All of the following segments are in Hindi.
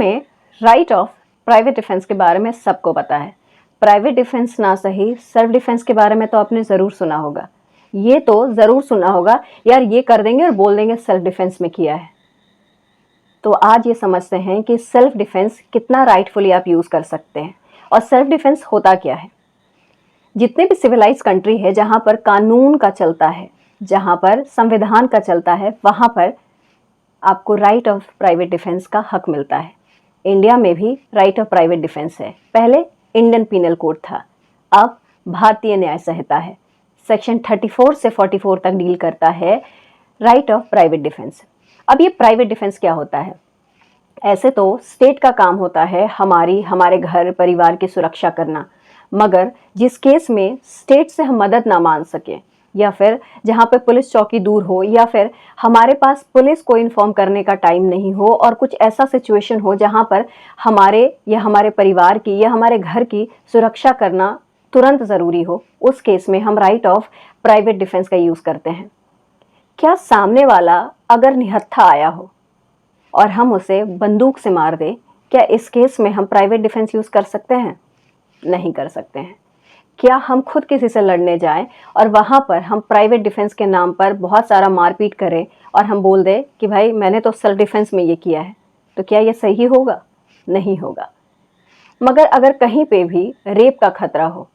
में राइट ऑफ प्राइवेट डिफेंस के बारे में सबको पता है। प्राइवेट डिफेंस ना सही, सेल्फ डिफेंस के बारे में तो आपने ज़रूर सुना होगा। ये तो ज़रूर सुना होगा यार, ये कर देंगे और बोल देंगे सेल्फ डिफेंस में किया है। तो आज ये समझते हैं कि सेल्फ डिफेंस कितना राइटफुली आप यूज़ कर सकते हैं और सेल्फ डिफेंस होता क्या है। जितने भी सिविलाइज कंट्री है जहाँ पर कानून का चलता है, जहाँ पर संविधान का चलता है, वहाँ पर आपको राइट ऑफ प्राइवेट डिफेंस का हक मिलता है। इंडिया में भी राइट ऑफ प्राइवेट डिफेंस है। पहले इंडियन पीनल कोड था, अब भारतीय न्याय संहिता है। सेक्शन 34 से 44 तक डील करता है राइट ऑफ प्राइवेट डिफेंस। अब ये प्राइवेट डिफेंस क्या होता है? ऐसे तो स्टेट का काम होता है हमारे घर परिवार की सुरक्षा करना, मगर जिस केस में स्टेट से हम मदद ना मान सके, या फिर जहाँ पे पुलिस चौकी दूर हो, या फिर हमारे पास पुलिस को इन्फॉर्म करने का टाइम नहीं हो और कुछ ऐसा सिचुएशन हो जहाँ पर हमारे या हमारे परिवार की या हमारे घर की सुरक्षा करना तुरंत ज़रूरी हो, उस केस में हम राइट ऑफ प्राइवेट डिफेंस का यूज़ करते हैं। क्या सामने वाला अगर निहत्था आया हो और हम उसे बंदूक से मार दें, क्या इस केस में हम प्राइवेट डिफेंस यूज़ कर सकते हैं? नहीं कर सकते हैं। क्या हम खुद किसी से लड़ने जाएं और वहाँ पर हम प्राइवेट डिफेंस के नाम पर बहुत सारा मारपीट करें और हम बोल दें कि भाई मैंने तो सेल्फ डिफेंस में ये किया है, तो क्या ये सही होगा? नहीं होगा। मगर अगर कहीं पे भी रेप का खतरा हो,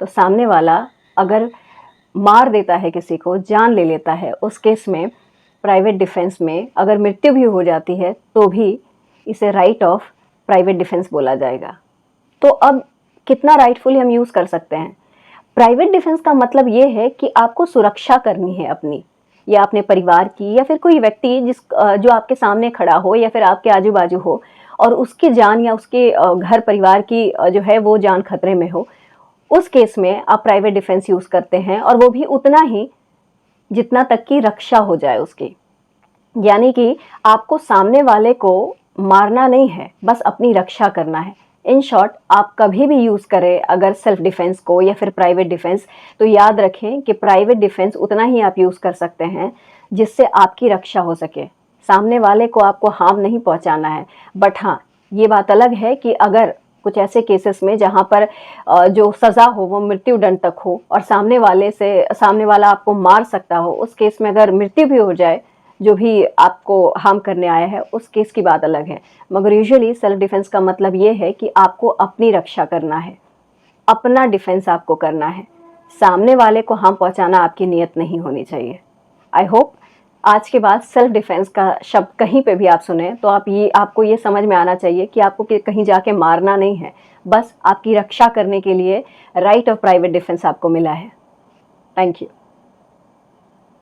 तो सामने वाला अगर मार देता है किसी को, जान ले लेता है, उस केस में प्राइवेट डिफेंस में अगर मृत्यु भी हो जाती है तो भी इसे राइट ऑफ प्राइवेट डिफेंस बोला जाएगा। तो अब कितना राइटफुली हम यूज़ कर सकते हैं? प्राइवेट डिफेंस का मतलब ये है कि आपको सुरक्षा करनी है अपनी या अपने परिवार की, या फिर कोई व्यक्ति जो आपके सामने खड़ा हो या फिर आपके आजू बाजू हो और उसकी जान या उसके घर परिवार की जो है वो जान खतरे में हो, उस केस में आप प्राइवेट डिफेंस यूज़ करते हैं, और वो भी उतना ही जितना तक की रक्षा हो जाए उसकी। यानी कि आपको सामने वाले को मारना नहीं है, बस अपनी रक्षा करना है। इन शॉर्ट, आप कभी भी यूज़ करें अगर सेल्फ डिफेंस को या फिर प्राइवेट डिफेंस, तो याद रखें कि प्राइवेट डिफेंस उतना ही आप यूज़ कर सकते हैं जिससे आपकी रक्षा हो सके। सामने वाले को आपको हार्म नहीं पहुंचाना है। बट हाँ, ये बात अलग है कि अगर कुछ ऐसे केसेस में जहाँ पर जो सज़ा हो वो मृत्युदंड तक हो और सामने वाला आपको मार सकता हो, उस केस में अगर मृत्यु भी हो जाए जो भी आपको हार्म करने आया है, उस केस की बात अलग है। मगर यूजुअली सेल्फ डिफेंस का मतलब ये है कि आपको अपनी रक्षा करना है, अपना डिफेंस आपको करना है। सामने वाले को हार्म पहुंचाना आपकी नीयत नहीं होनी चाहिए। आई होप आज के बाद सेल्फ डिफेंस का शब्द कहीं पे भी आप सुने तो आपको ये समझ में आना चाहिए कि आपको कहीं जाके मारना नहीं है, बस आपकी रक्षा करने के लिए राइट ऑफ प्राइवेट डिफेंस आपको मिला है। Thank you.